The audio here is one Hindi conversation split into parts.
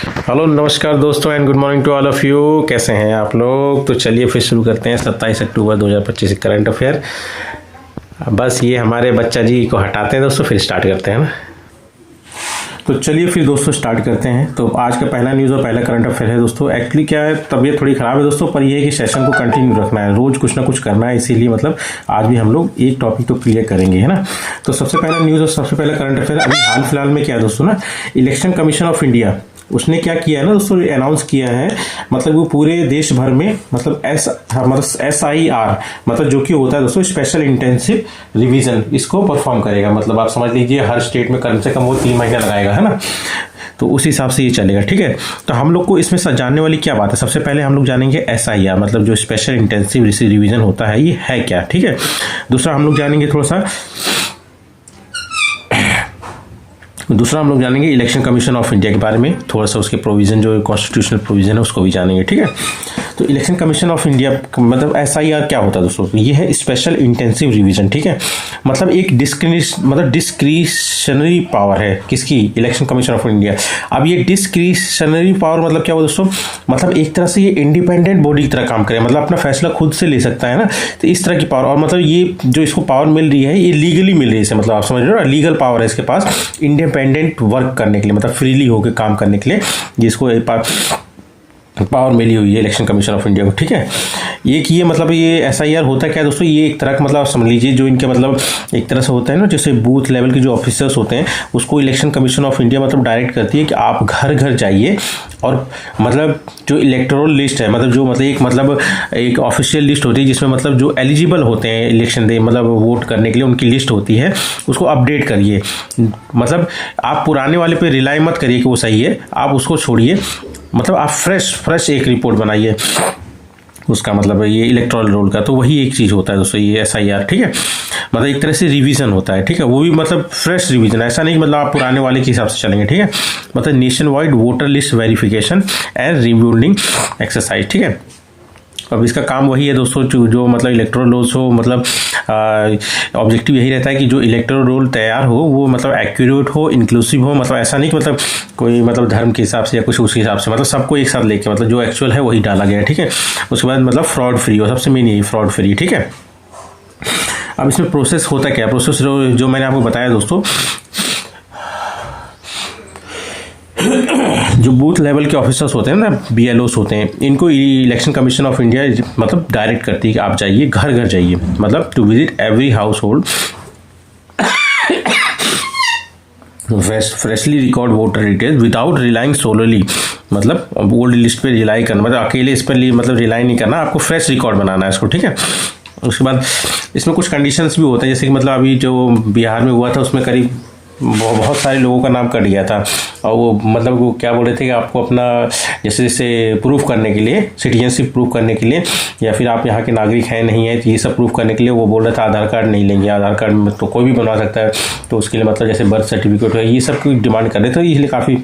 हेलो नमस्कार दोस्तों and good morning to all of you. कैसे हैं आप लोग? तो चलिए फिर शुरू करते हैं 27 अक्टूबर 2025 करंट अफेयर। बस ये हमारे बच्चा जी को हटाते हैं दोस्तों, फिर स्टार्ट करते हैं ना। तो चलिए फिर दोस्तों स्टार्ट करते हैं। तो आज का पहला न्यूज़ और पहला करंट अफेयर है दोस्तों। एक्चुअली क्या है, तबीयत थोड़ी ख़राब है दोस्तों, पर ये है कि सेशन को कंटिन्यू रखना है, रोज़ कुछ ना कुछ करना है, इसीलिए मतलब आज भी हम लोग एक टॉपिक तो क्लियर करेंगे, है ना। तो सबसे पहला न्यूज़ और सबसे पहला करंट अफेयर अभी हाल फिलहाल में क्या है दोस्तों ना, इलेक्शन कमीशन ऑफ इंडिया उसने क्या किया है ना दोस्तों, अनाउंस किया है, मतलब वो पूरे देश भर में मतलब SIR मतलब जो कि होता है दोस्तों स्पेशल इंटेंसिव रिवीजन, इसको परफॉर्म करेगा। मतलब आप समझ लीजिए हर स्टेट में कम से कम वो 3 महीना लगाएगा, है ना। तो उस हिसाब से ये चलेगा, ठीक है। तो हम लोग को इसमें जानने वाली क्या बात है, सबसे पहले हम लोग जानेंगे SIR मतलब जो स्पेशल इंटेंसिव रिवीजन होता है ये है क्या, ठीक है। दूसरा हम लोग जानेंगे हम लोग जानेंगे इलेक्शन कमीशन ऑफ इंडिया के बारे में, थोड़ा सा उसके प्रोविजन जो कॉन्स्टिट्यूशनल प्रोविजन है उसको भी जानेंगे, ठीक है। तो इलेक्शन कमीशन ऑफ इंडिया मतलब SIR क्या होता है दोस्तों, ये है स्पेशल इंटेंसिव रिवीजन, ठीक है। मतलब एक डिस्क्रिशनरी पावर है किसकी, इलेक्शन कमीशन ऑफ इंडिया। अब ये डिस्क्रिशनरी पावर मतलब क्या हुआ दोस्तों, मतलब एक तरह से ये इंडिपेंडेंट बॉडी की तरह काम करे, मतलब अपना फैसला खुद से ले सकता है ना। तो इस तरह की पावर, और मतलब ये जो इसको पावर मिल रही है ये लीगली मिल रही है, मतलब आप समझ रहे हो ना, लीगल पावर है इसके पास इंडिपेंडेंट वर्क करने के लिए, मतलब फ्रीली होकर काम करने के लिए जिसको पावर मिली हुई है इलेक्शन कमीशन ऑफ इंडिया को, ठीक है। एक ये मतलब ये SIR होता है क्या दोस्तों, ये एक तरह का मतलब आप समझ लीजिए जो इनके मतलब एक तरह से होता है ना, जैसे बूथ लेवल के जो ऑफिसर्स होते हैं उसको इलेक्शन कमीशन ऑफ इंडिया मतलब डायरेक्ट करती है कि आप घर घर जाइए और मतलब जो इलेक्टोरल लिस्ट है, मतलब जो मतलब एक ऑफिशियल लिस्ट होती है जिसमें मतलब जो एलिजिबल होते हैं इलेक्शन दे मतलब वोट करने के लिए उनकी लिस्ट होती है, उसको अपडेट करिए। मतलब आप पुराने वाले पे रिलाई मत करिए कि वो सही है, आप उसको छोड़िए, मतलब आप फ्रेश एक रिपोर्ट बनाइए उसका, मतलब ये इलेक्टोरल रोल का। तो वही एक चीज़ होता है दोस्तों ये SIR, ठीक है। मतलब एक तरह से रिवीजन होता है, ठीक है, वो भी मतलब फ्रेश रिवीजन, ऐसा नहीं मतलब आप पुराने वाले के हिसाब से चलेंगे, ठीक है। मतलब nationwide voter list verification and rebuilding exercise, ठीक है। अब इसका काम वही है दोस्तों जो मतलब इलेक्टोरल रोल्स हो, मतलब ऑब्जेक्टिव यही रहता है कि जो इलेक्टोरल रोल तैयार हो वो मतलब एक्यूरेट हो, इंक्लूसिव हो, मतलब ऐसा नहीं कि मतलब कोई मतलब धर्म के हिसाब से या कुछ उसके हिसाब से, मतलब सबको एक साथ लेके मतलब जो एक्चुअल है वही डाला गया है, ठीक है। उसके बाद मतलब फ्रॉड फ्री हो, सबसे मेन यही फ्रॉड फ्री, ठीक है। अब इसमें प्रोसेस होता क्या, प्रोसेस जो मैंने आपको बताया दोस्तों, जो बूथ लेवल के ऑफिसर्स होते हैं ना, BLOs होते हैं, इनको इलेक्शन कमीशन ऑफ इंडिया मतलब डायरेक्ट करती है कि आप जाइए घर घर जाइए, मतलब to visit every household freshly record voter details without relying solely, मतलब ओल्ड लिस्ट पे रिलाई करना, मतलब अकेले इस पर मतलब रिलाई नहीं करना, आपको फ्रेश रिकॉर्ड बनाना है इसको, ठीक है। उसके बाद इसमें कुछ कंडीशंस भी होते हैं, जैसे कि मतलब अभी जो बिहार में हुआ था उसमें करीब बहुत सारे लोगों का नाम कट गया था, और वो मतलब वो क्या बोल रहे थे कि आपको अपना जैसे प्रूफ करने के लिए, सिटीजनशिप प्रूफ करने के लिए, या फिर आप यहाँ के नागरिक हैं नहीं है, तो ये सब प्रूफ करने के लिए वो बोल रहा था आधार कार्ड नहीं लेंगे, आधार कार्ड में तो कोई भी बनवा सकता है, तो उसके लिए मतलब जैसे बर्थ सर्टिफिकेट है, ये सब की डिमांड कर रहे थे, इसलिए काफ़ी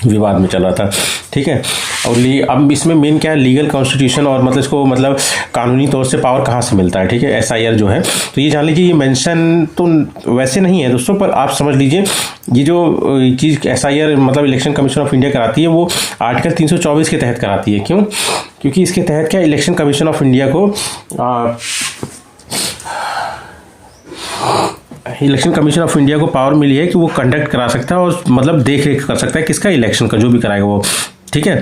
विवाद में चला था, ठीक है। और अब इसमें मेन क्या है, लीगल कॉन्स्टिट्यूशन और मतलब इसको मतलब कानूनी तौर से पावर कहाँ से मिलता है, ठीक है, SIR जो है। तो ये जान लीजिए ये मेंशन तो वैसे नहीं है दोस्तों, पर आप समझ लीजिए ये जो चीज़ SIR मतलब इलेक्शन कमीशन ऑफ इंडिया कराती है वो आर्टिकल 324 के तहत कराती है। क्यों? क्योंकि इसके तहत क्या इलेक्शन कमीशन ऑफ इंडिया को इलेक्शन कमीशन ऑफ इंडिया को पावर मिली है कि वो कंडक्ट करा सकता है और मतलब देख रेख कर सकता है किसका, इलेक्शन का, जो भी कराएगा वो, ठीक है।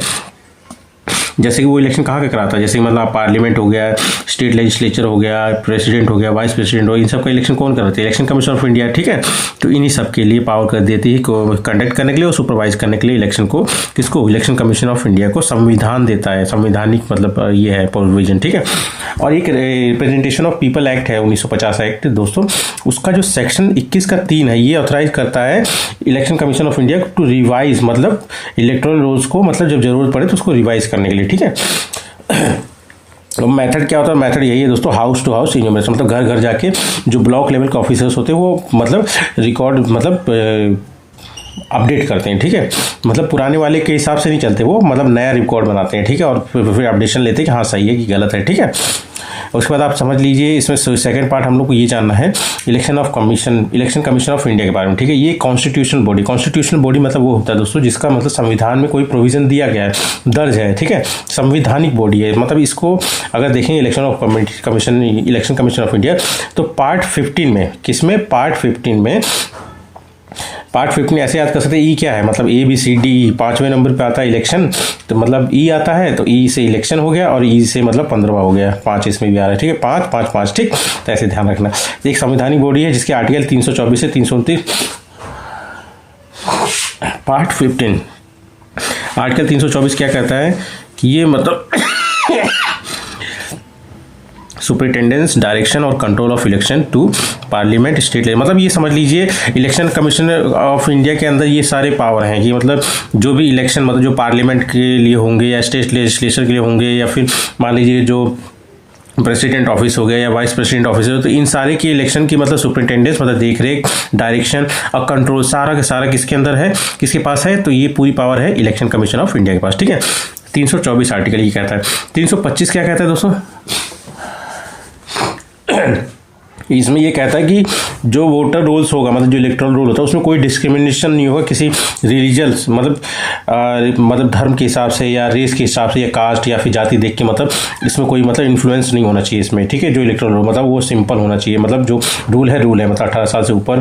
जैसे कि वो इलेक्शन कहाँ का कराता है, जैसे कि मतलब पार्लियामेंट हो गया, स्टेट लेजिस्लेचर हो गया, प्रेसिडेंट हो गया, वाइस प्रेसिडेंट हो, इन सब का इलेक्शन कौन कराती है, इलेक्शन कमीशन ऑफ इंडिया, ठीक है। तो इन्हीं सब के लिए पावर कर देती है कंडक्ट करने के लिए और सुपरवाइज करने के लिए इलेक्शन को, किसको, इलेक्शन कमीशन ऑफ इंडिया को संविधान देता है, संवैधानिक मतलब ये है प्रोविजन, ठीक है। और एक रिप्रेजेंटेशन ऑफ पीपल एक्ट है 1950 एक्ट दोस्तों, उसका जो सेक्शन 21 का 3 है ये ऑथराइज करता है election commission of India to revise मतलब इलेक्टोरल रोल्स को, मतलब जब जरूरत पड़े तो उसको रिवाइज करने के लिए, ठीक है। तो मेथड क्या होता है, मेथड यही है दोस्तों, हाउस टू हाउस इन्यूमरेशन, मतलब घर घर जाके जो ब्लॉक लेवल के ऑफिसर्स होते हैं वो मतलब रिकॉर्ड मतलब अपडेट करते हैं, ठीक है। मतलब पुराने वाले के हिसाब से नहीं चलते वो, मतलब नया रिकॉर्ड बनाते हैं, ठीक है, और फिर अपडेशन लेते हैं कि हाँ सही है कि गलत है, ठीक है। उसके बाद आप समझ लीजिए इसमें सेकंड पार्ट हम लोग को ये जानना है इलेक्शन कमीशन ऑफ इंडिया के बारे में, ठीक है। ये कॉन्स्टिट्यूशनल बॉडी मतलब वो होता है दोस्तों जिसका मतलब संविधान में कोई प्रोविजन दिया गया है, दर्ज है, ठीक है, संवैधानिक बॉडी है। मतलब इसको अगर देखेंगे इलेक्शन कमीशन ऑफ इंडिया तो पार्ट 15 में, किसमें, पार्ट 15 ऐसे याद कर सकते हैं। ई क्या है, मतलब ABCD, 5वें नंबर पे आता है इलेक्शन, तो मतलब ई आता है तो ई से इलेक्शन हो गया और ई से मतलब 15वां हो गया, 5 इसमें भी आ रहा है, ठीक है, 5 5 5, ठीक। तो ऐसे ध्यान रखना। एक संवैधानिक बॉडी है जिसके आर्टिकल 324 से 329, पार्ट 15 आर्टिकल 324 क्या कहता है कि ये मतलब सुपरिटेंडेंस, डायरेक्शन और control of election to parliament, state level. मतलब ये समझ लीजिए इलेक्शन कमीशन ऑफ इंडिया के अंदर ये सारे पावर हैं कि मतलब जो भी इलेक्शन मतलब जो पार्लियामेंट के लिए होंगे या स्टेट लेजिस्लेचर के लिए होंगे या फिर मान लीजिए जो प्रेसिडेंट ऑफिस हो गया या वाइस प्रेसिडेंट ऑफिस हो, तो इन सारे की इलेक्शन की मतलब सुपरिटेंडेंस मतलब देख रेख, डायरेक्शन और कंट्रोल सारा का सारा किसके अंदर है, किसके पास है, तो ये पूरी पावर है इलेक्शन कमीशन ऑफ इंडिया के पास, ठीक है। 324 आर्टिकल ये कहता है। 325 क्या कहता है दोस्तों, इसमें ये कहता है कि जो वोटर रोल्स होगा मतलब जो इलेक्टोरल रोल होता है उसमें कोई डिस्क्रिमिनेशन नहीं होगा किसी रिलीजियस मतलब धर्म के हिसाब से या रेस के हिसाब से या कास्ट या फिर जाति देख के, मतलब इसमें कोई मतलब इन्फ्लुएंस नहीं होना चाहिए इसमें, ठीक है। जो इलेक्टोरल रोल मतलब वो सिंपल होना चाहिए, मतलब जो रूल है मतलब 18 साल से ऊपर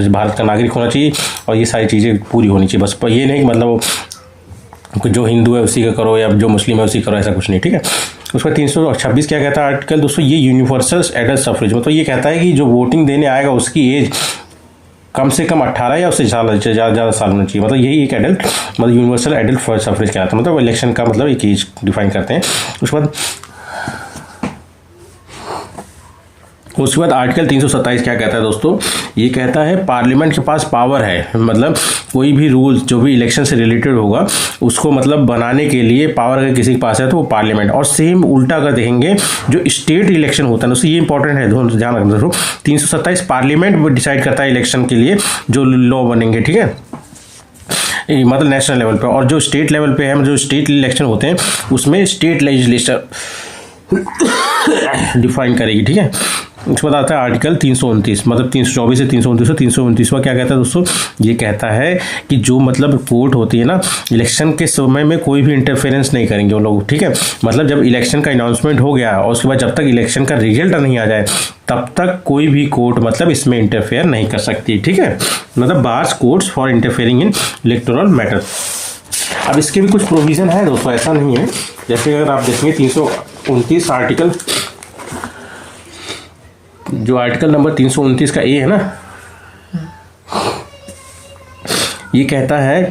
भारत का नागरिक होना चाहिए और ये सारी चीज़ें पूरी होनी चाहिए। बस ये नहीं कि मतलब जो हिंदू है उसी का करो या जो मुस्लिम है उसी करो, ऐसा कुछ नहीं, ठीक है। उसका 326 क्या कहता है आर्टिकल दोस्तों, ये यूनिवर्सल एडल्ट सफरेज मतलब ये कहता है कि जो वोटिंग देने आएगा उसकी एज कम से कम 18 या उससे ज़्यादा साल होना चाहिए। मतलब यही एक एडल्ट मतलब यूनिवर्सल एडल्ट सफरेज कहता है, मतलब इलेक्शन का मतलब एक एज डिफाइन करते हैं। उसके बाद आर्टिकल 327 क्या कहता है दोस्तों, ये कहता है पार्लियामेंट के पास पावर है, मतलब कोई भी रूल जो भी इलेक्शन से रिलेटेड होगा उसको मतलब बनाने के लिए पावर अगर किसी के पास है तो वो पार्लियामेंट। और सेम उल्टा अगर देखेंगे जो स्टेट इलेक्शन होता है उससे ये इंपॉर्टेंट है, ध्यान रखना दोस्तों। 327 पार्लियामेंट डिसाइड करता है इलेक्शन के लिए जो लॉ बनेंगे, ठीक है, मतलब नेशनल लेवल पे। और जो स्टेट लेवल पे है जो स्टेट इलेक्शन होते हैं उसमें स्टेट लेजिस्लेचर डिफाइन करेगी, ठीक है। उसके बाद आता है आर्टिकल 329 मतलब 324 से 329। 329वां क्या कहता है दोस्तों, ये कहता है कि जो मतलब वोट होती है ना इलेक्शन के समय में कोई भी इंटरफेरेंस नहीं करेंगे वो लोग, ठीक है। मतलब जब इलेक्शन का अनाउंसमेंट हो गया और उसके बाद जब तक इलेक्शन का रिजल्ट नहीं आ जाए तब तक कोई भी कोर्ट मतलब इसमें इंटरफेयर नहीं कर सकती, ठीक है। मतलब bars courts for interfering in electoral matter. अब इसके भी कुछ प्रोविज़न है दोस्तों, ऐसा नहीं है। जैसे अगर आप देखेंगे 329 आर्टिकल, जो आर्टिकल नंबर 329 का ए है ना, ये कहता है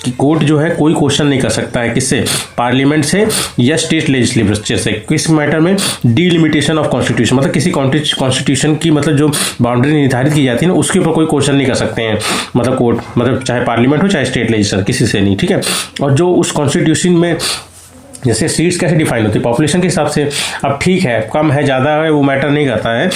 कि कोर्ट जो है कोई क्वेश्चन नहीं कर सकता है किससे, पार्लियामेंट से या स्टेट लेजिस्लेचर से, किस मैटर में, डिलिमिटेशन ऑफ कॉन्स्टिट्यूशन मतलब किसी कॉन्स्टिट्यूशन की मतलब जो बाउंड्री निर्धारित की जाती है ना उसके ऊपर कोई क्वेश्चन नहीं कर सकते हैं मतलब कोर्ट, मतलब चाहे पार्लियामेंट हो चाहे स्टेट लेजिस्लेचर, किसी से नहीं, ठीक है। और जो उस कॉन्स्टिट्यूशन में जैसे सीट्स कैसे डिफाइन होती है पॉपुलेशन के हिसाब से, अब ठीक है कम है ज़्यादा है वो मैटर नहीं करता है,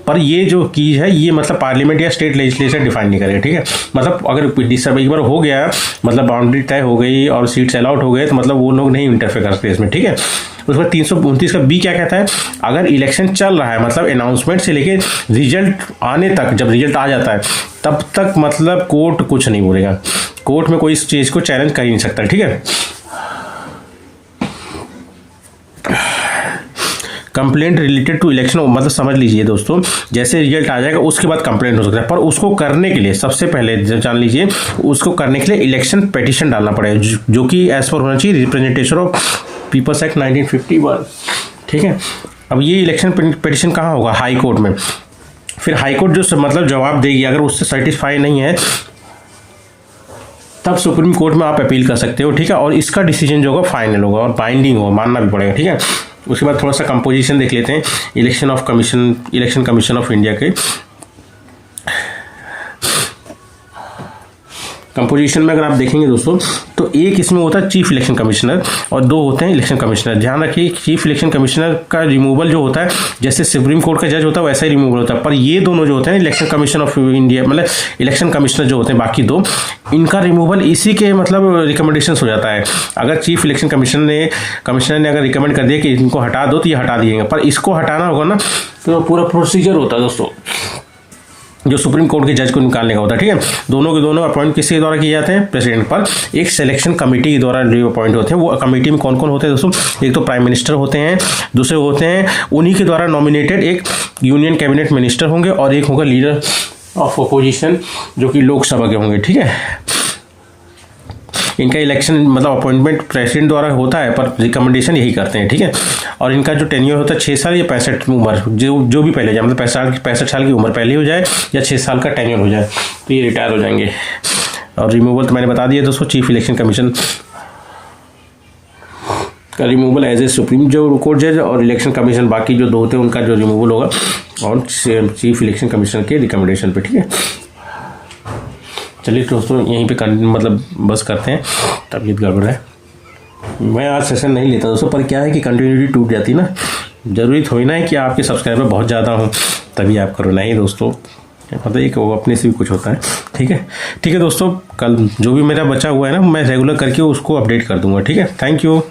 पर ये जो चीज़ है ये मतलब पार्लियामेंट या स्टेट लेजिस्लेचर डिफाइन नहीं करेगा, ठीक है। मतलब अगर सब एक बार हो गया मतलब बाउंड्री तय हो गई और सीट्स अलाउट हो गए तो मतलब वो लोग नहीं इंटरफेयर कर सकते इसमें, ठीक है। उसके बाद 329 का बी क्या कहता है, अगर इलेक्शन चल रहा है मतलब अनाउंसमेंट से लेके रिजल्ट आने तक, जब रिजल्ट आ जाता है तब तक मतलब कोर्ट कुछ नहीं बोलेगा, कोर्ट में कोई इस चीज़ को चैलेंज कर ही नहीं सकता, ठीक है। कंप्लेंट रिलेटेड टू इलेक्शन मतलब समझ लीजिए दोस्तों जैसे रिजल्ट आ जाएगा उसके बाद कंप्लेंट हो सकता है, पर उसको करने के लिए सबसे पहले जान लीजिए उसको करने के लिए इलेक्शन पिटीशन डालना पड़ेगा जो कि एज पर होना चाहिए रिप्रेजेंटेशन ऑफ पीपल्स एक्ट 1951, ठीक है। अब ये इलेक्शन पिटीशन कहाँ होगा, हाई कोर्ट में। फिर हाई कोर्ट जो मतलब जवाब देगी अगर उससे सेटिस्फाई नहीं है तब सुप्रीम कोर्ट में आप अपील कर सकते हो, ठीक है। और इसका डिसीजन जो होगा फाइनल होगा और बाइंडिंग होगा, मानना भी पड़ेगा, ठीक है। उसके बाद थोड़ा सा कंपोजिशन देख लेते हैं इलेक्शन कमीशन ऑफ इंडिया के। कंपोजिशन में अगर आप देखेंगे दोस्तों तो तो एक इसमें होता है चीफ इलेक्शन कमिश्नर और 2 होते हैं इलेक्शन कमिश्नर। ध्यान रखिए चीफ इलेक्शन कमिश्नर का रिमूवल जो होता है जैसे सुप्रीम कोर्ट का जज होता है वैसा ही रिमूवल होता है, पर ये दोनों जो होते हैं इलेक्शन कमीशन ऑफ इंडिया मतलब इलेक्शन कमिश्नर जो होते हैं बाकी 2, इनका रिमूवल इसी के मतलब रिकमेंडेशन हो जाता है। अगर चीफ इलेक्शन कमिश्नर ने अगर रिकमेंड कर दिया कि इनको हटा दो तो ये हटा दिएंगे, पर इसको हटाना होगा ना तो पूरा प्रोसीजर होता है दोस्तों जो सुप्रीम कोर्ट के जज को निकालने का होता है। ठीक है, दोनों के दोनों अपॉइंट किसके द्वारा किए जाते हैं? प्रेसिडेंट पर एक सिलेक्शन कमेटी के द्वारा जो अपॉइंट होते हैं। वो कमेटी में कौन कौन होते हैं दोस्तों? एक तो प्राइम मिनिस्टर होते हैं, दूसरे होते हैं उन्हीं के द्वारा नॉमिनेटेड एक यूनियन कैबिनेट मिनिस्टर होंगे और एक होगा लीडर ऑफ अपोजिशन जो कि लोकसभा के होंगे। ठीक है, इनका इलेक्शन मतलब अपॉइंटमेंट प्रेसिडेंट द्वारा होता है पर रिकमेंडेशन यही करते हैं। ठीक है, और इनका जो टेन्योर होता है 6 साल या 65 उम्र जो भी पहले जाए मतलब 65 साल की उम्र पहले हो जाए या 6 साल का टेन्योर हो जाए तो ये रिटायर हो जाएंगे। और रिमूवल तो मैंने बता दिया दोस्तों, चीफ इलेक्शन कमीशन का रिमूवल एज ए सुप्रीम जो कोर्ट जज और इलेक्शन कमीशन बाकी जो 2 होते हैं उनका जो रिमूवल होगा और चीफ इलेक्शन कमीशन के रिकमेंडेशन पे। ठीक है, चलिए दोस्तों यहीं पे मतलब बस करते हैं, तबीयत गड़बड़ है। मैं आज सेशन नहीं लेता दोस्तों, पर क्या है कि कंटिन्यूटी टूट जाती ना, जरूरी थोड़ी ना है कि आपके सब्सक्राइबर बहुत ज़्यादा हों तभी आप करो, नहीं दोस्तों मतलब एक वो अपने से भी कुछ होता है। ठीक है दोस्तों, कल जो भी मेरा बचा हुआ है ना मैं रेगुलर करके उसको अपडेट कर दूंगा। ठीक है, थैंक यू।